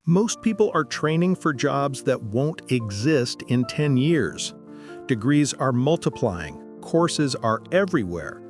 Most people are training for jobs that won't exist in 10 years. Degrees are multiplying, courses are everywhere,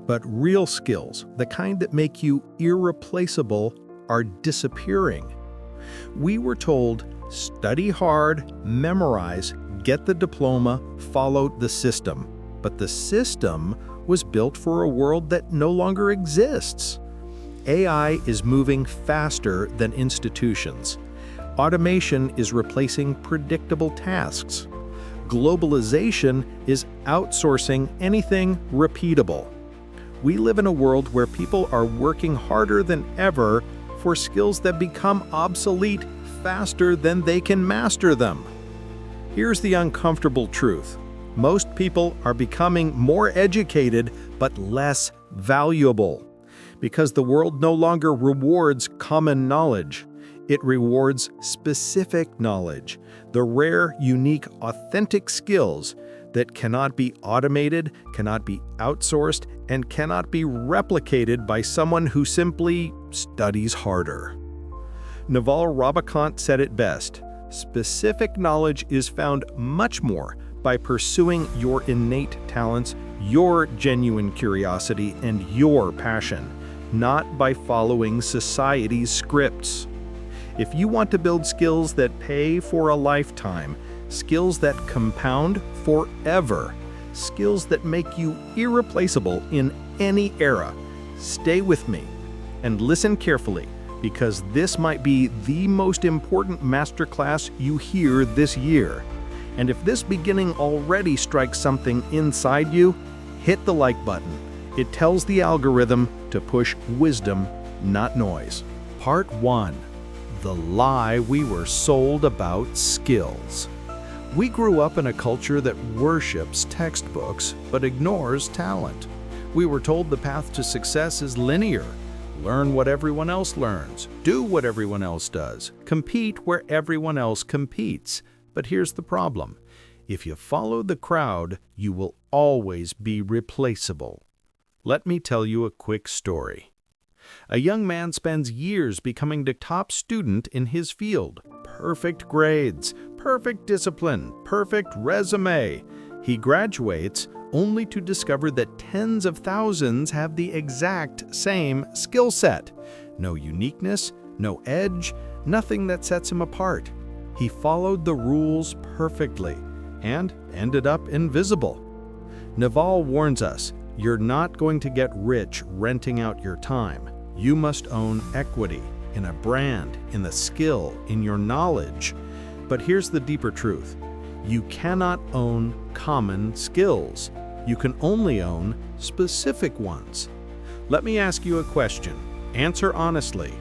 but real skills, the kind that make you irreplaceable, are disappearing. We were told, study hard, memorize, get the diploma, follow the system. But the system was built for a world that no longer exists. AI is moving faster than institutions. Automation is replacing predictable tasks. Globalization is outsourcing anything repeatable. We live in a world where people are working harder than ever for skills that become obsolete faster than they can master them. Here's the uncomfortable truth. Most people are becoming more educated but less valuable. Because the world no longer rewards common knowledge. It rewards specific knowledge, the rare, unique, authentic skills that cannot be automated, cannot be outsourced, and cannot be replicated by someone who simply studies harder. Naval Ravikant said it best, specific knowledge is found much more by pursuing your innate talents, your genuine curiosity, and your passion, not by following society's scripts. If you want to build skills that pay for a lifetime, skills that compound forever, skills that make you irreplaceable in any era, stay with me and listen carefully, because this might be the most important masterclass you hear this year. And if this beginning already strikes something inside you, hit the like button. It tells the algorithm to push wisdom, not noise. Part 1. The lie we were sold about skills. We grew up in a culture that worships textbooks but ignores talent. We were told the path to success is linear. Learn what everyone else learns, do what everyone else does, compete where everyone else competes. But here's the problem. If you follow the crowd, you will always be replaceable. Let me tell you a quick story. A young man spends years becoming the top student in his field. Perfect grades, perfect discipline, perfect resume. He graduates only to discover that tens of thousands have the exact same skill set. No uniqueness, no edge, nothing that sets him apart. He followed the rules perfectly and ended up invisible. Naval warns us, you're not going to get rich renting out your time. You must own equity in a brand, in the skill, in your knowledge. But here's the deeper truth. You cannot own common skills. You can only own specific ones. Let me ask you a question. Answer honestly.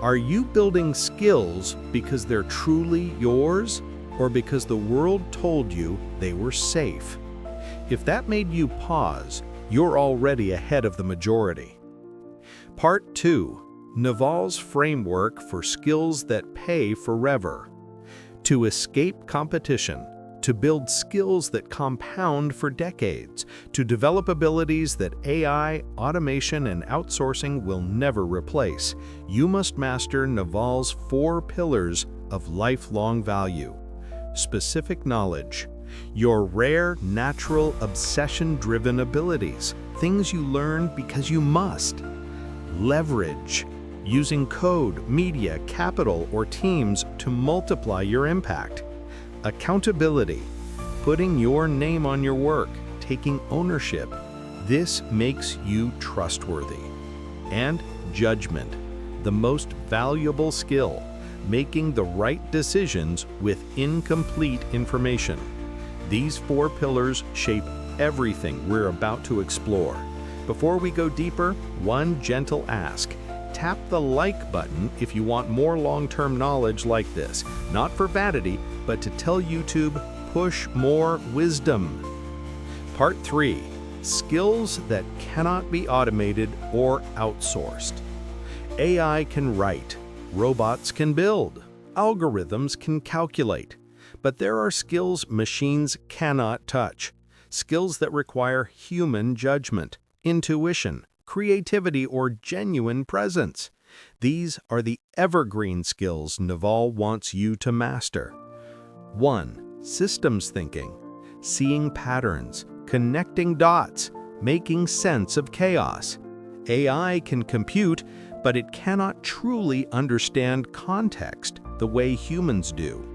Are you building skills because they're truly yours, or because the world told you they were safe? If that made you pause, you're already ahead of the majority. Part 2. Naval's framework for skills that pay forever. To escape competition, to build skills that compound for decades, to develop abilities that AI, automation, and outsourcing will never replace, you must master Naval's 4 pillars of lifelong value. Specific knowledge. Your rare, natural, obsession-driven abilities, things you learn because you must. Leverage. Using code, media, capital, or teams to multiply your impact. Accountability. Putting your name on your work, taking ownership. This makes you trustworthy. And judgment. The most valuable skill. Making the right decisions with incomplete information. These 4 pillars shape everything we're about to explore. Before we go deeper, one gentle ask. Tap the like button if you want more long-term knowledge like this, not for vanity, but to tell YouTube, push more wisdom. Part 3. Skills that cannot be automated or outsourced. AI can write, robots can build, algorithms can calculate, but there are skills machines cannot touch, skills that require human judgment, intuition, creativity, or genuine presence. These are the evergreen skills Naval wants you to master. 1. Systems thinking. Seeing patterns, connecting dots, making sense of chaos. AI can compute, but it cannot truly understand context the way humans do.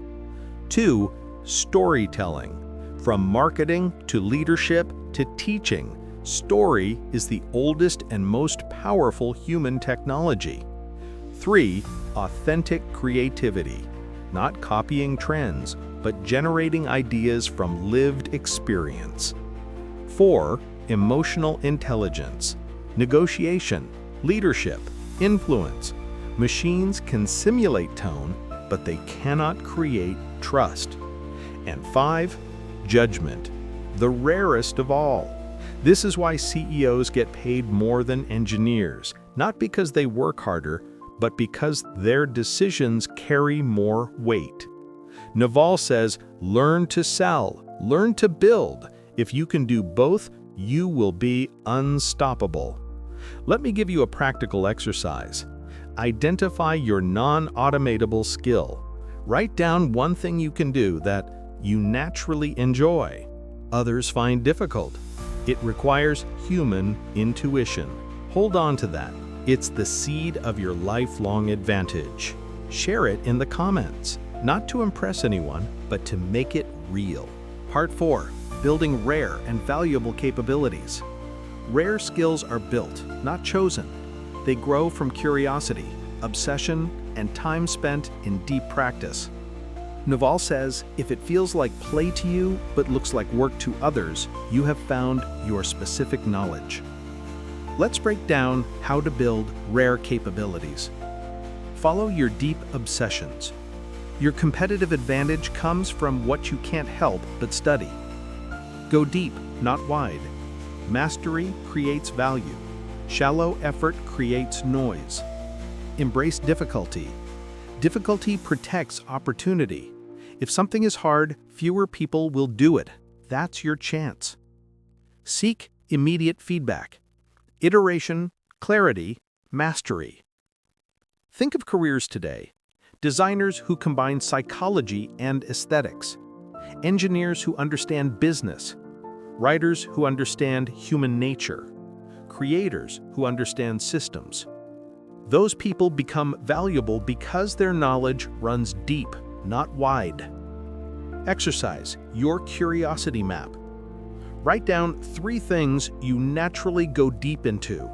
2. Storytelling. From marketing to leadership to teaching, story is the oldest and most powerful human technology. 3. Authentic creativity. Not copying trends, but generating ideas from lived experience. 4. Emotional intelligence. Negotiation, leadership, influence. Machines can simulate tone, but they cannot create trust. And 5. Judgment, the rarest of all. This is why CEOs get paid more than engineers, not because they work harder, but because their decisions carry more weight. Naval says, learn to sell, learn to build. If you can do both, you will be unstoppable. Let me give you a practical exercise. Identify your non-automatable skill. Write down one thing you can do that you naturally enjoy, others find difficult. It requires human intuition. Hold on to that. It's the seed of your lifelong advantage. Share it in the comments, not to impress anyone, but to make it real. Part 4. Building rare and valuable capabilities. Rare skills are built, not chosen. They grow from curiosity, obsession, and time spent in deep practice. Naval says, if it feels like play to you but looks like work to others, you have found your specific knowledge. Let's break down how to build rare capabilities. Follow your deep obsessions. Your competitive advantage comes from what you can't help but study. Go deep, not wide. Mastery creates value. Shallow effort creates noise. Embrace difficulty. Difficulty protects opportunity. If something is hard, fewer people will do it. That's your chance. Seek immediate feedback. Iteration, clarity, mastery. Think of careers today. Designers who combine psychology and aesthetics. Engineers who understand business. Writers who understand human nature. Creators who understand systems. Those people become valuable because their knowledge runs deep, not wide. Exercise your curiosity map. Write down 3 things you naturally go deep into,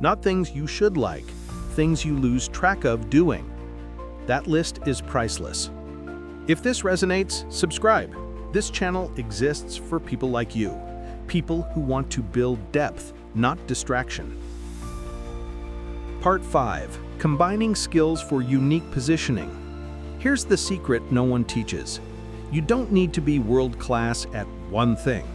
not things you should like, things you lose track of doing. That list is priceless. If this resonates, subscribe. This channel exists for people like you, people who want to build depth, not distraction. Part 5. Combining skills for unique positioning. Here's the secret no one teaches. You don't need to be world-class at one thing.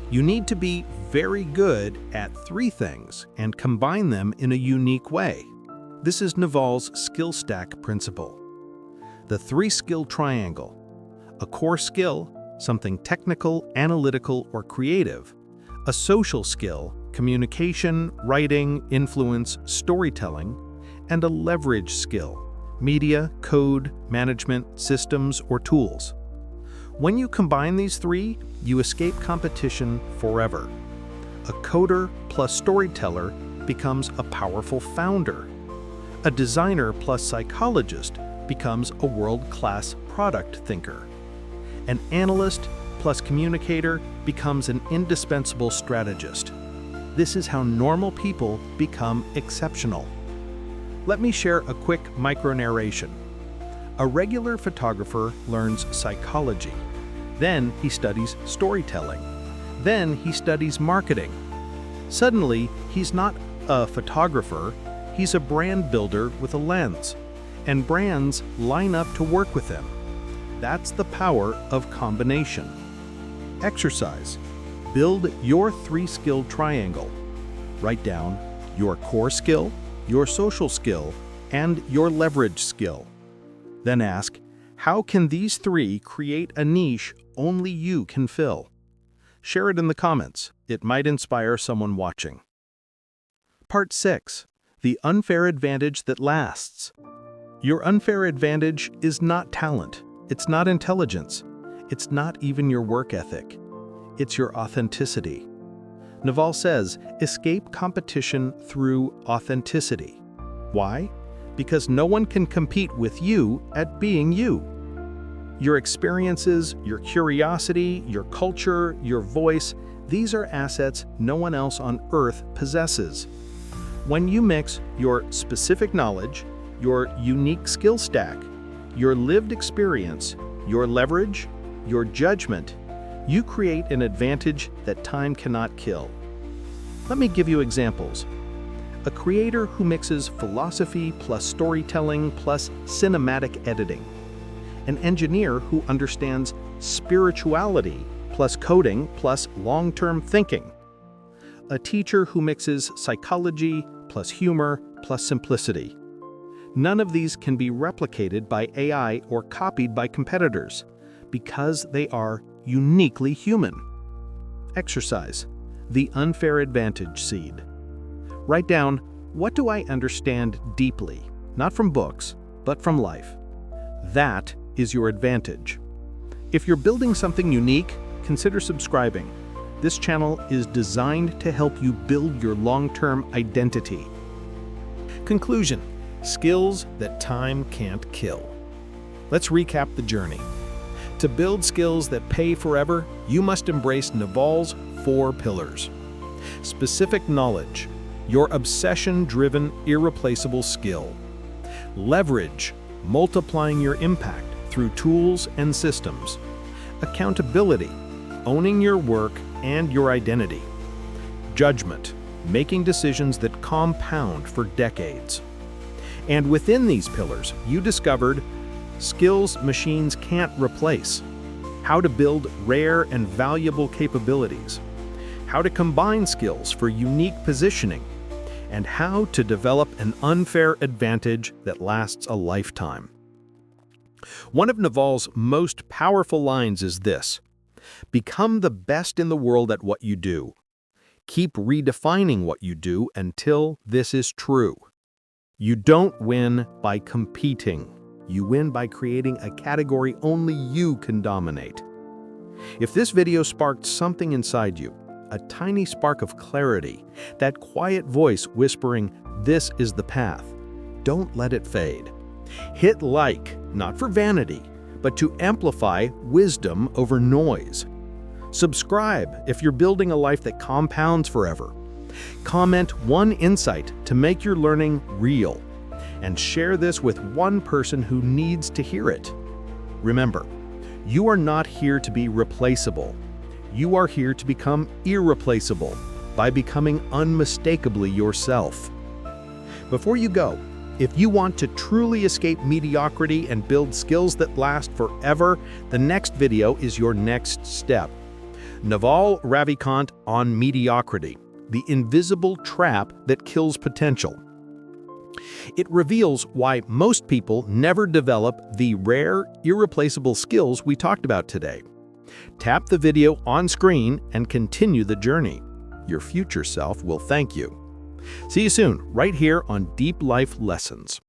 You need to be very good at 3 things and combine them in a unique way. This is Naval's skill stack principle. The 3-skill triangle. A core skill, something technical, analytical, or creative. A social skill, communication, writing, influence, storytelling, and a leverage skill, media, code, management, systems, or tools. When you combine these 3, you escape competition forever. A coder plus storyteller becomes a powerful founder. A designer plus psychologist becomes a world-class product thinker. An analyst plus communicator becomes an indispensable strategist. This is how normal people become exceptional. Let me share a quick micro-narration. A regular photographer learns psychology. Then he studies storytelling. Then he studies marketing. Suddenly, he's not a photographer, he's a brand builder with a lens. And brands line up to work with him. That's the power of combination. Exercise. Build your 3-skill triangle. Write down your core skill, your social skill, and your leverage skill. Then ask, how can these 3 create a niche only you can fill? Share it in the comments. It might inspire someone watching. Part 6. The unfair advantage that lasts. Your unfair advantage is not talent. It's not intelligence. It's not even your work ethic. It's your authenticity. Naval says, escape competition through authenticity. Why? Because no one can compete with you at being you. Your experiences, your curiosity, your culture, your voice, these are assets no one else on Earth possesses. When you mix your specific knowledge, your unique skill stack, your lived experience, your leverage, your judgment, you create an advantage that time cannot kill. Let me give you examples. A creator who mixes philosophy plus storytelling plus cinematic editing. An engineer who understands spirituality plus coding plus long-term thinking. A teacher who mixes psychology plus humor plus simplicity. None of these can be replicated by AI or copied by competitors because they are uniquely human. Exercise. The unfair advantage seed. Write down, what do I understand deeply, not from books, but from life? That is your advantage. If you're building something unique, consider subscribing. This channel is designed to help you build your long-term identity. Conclusion: skills that time can't kill. Let's recap the journey. To build skills that pay forever, you must embrace Naval's 4 pillars. Specific knowledge, your obsession-driven, irreplaceable skill. Leverage, multiplying your impact through tools and systems. Accountability, owning your work and your identity. Judgment, making decisions that compound for decades. And within these pillars, you discovered skills machines can't replace, how to build rare and valuable capabilities, how to combine skills for unique positioning, and how to develop an unfair advantage that lasts a lifetime. One of Naval's most powerful lines is this: become the best in the world at what you do. Keep redefining what you do until this is true. You don't win by competing. You win by creating a category only you can dominate. If this video sparked something inside you, a tiny spark of clarity, that quiet voice whispering, "This is the path," don't let it fade. Hit like, not for vanity, but to amplify wisdom over noise. Subscribe if you're building a life that compounds forever. Comment one insight to make your learning real. And share this with one person who needs to hear it. Remember, you are not here to be replaceable. You are here to become irreplaceable by becoming unmistakably yourself. Before you go, if you want to truly escape mediocrity and build skills that last forever, the next video is your next step. Naval Ravikant on mediocrity, the invisible trap that kills potential. It reveals why most people never develop the rare, irreplaceable skills we talked about today. Tap the video on screen and continue the journey. Your future self will thank you. See you soon, right here on Deep Life Lessons.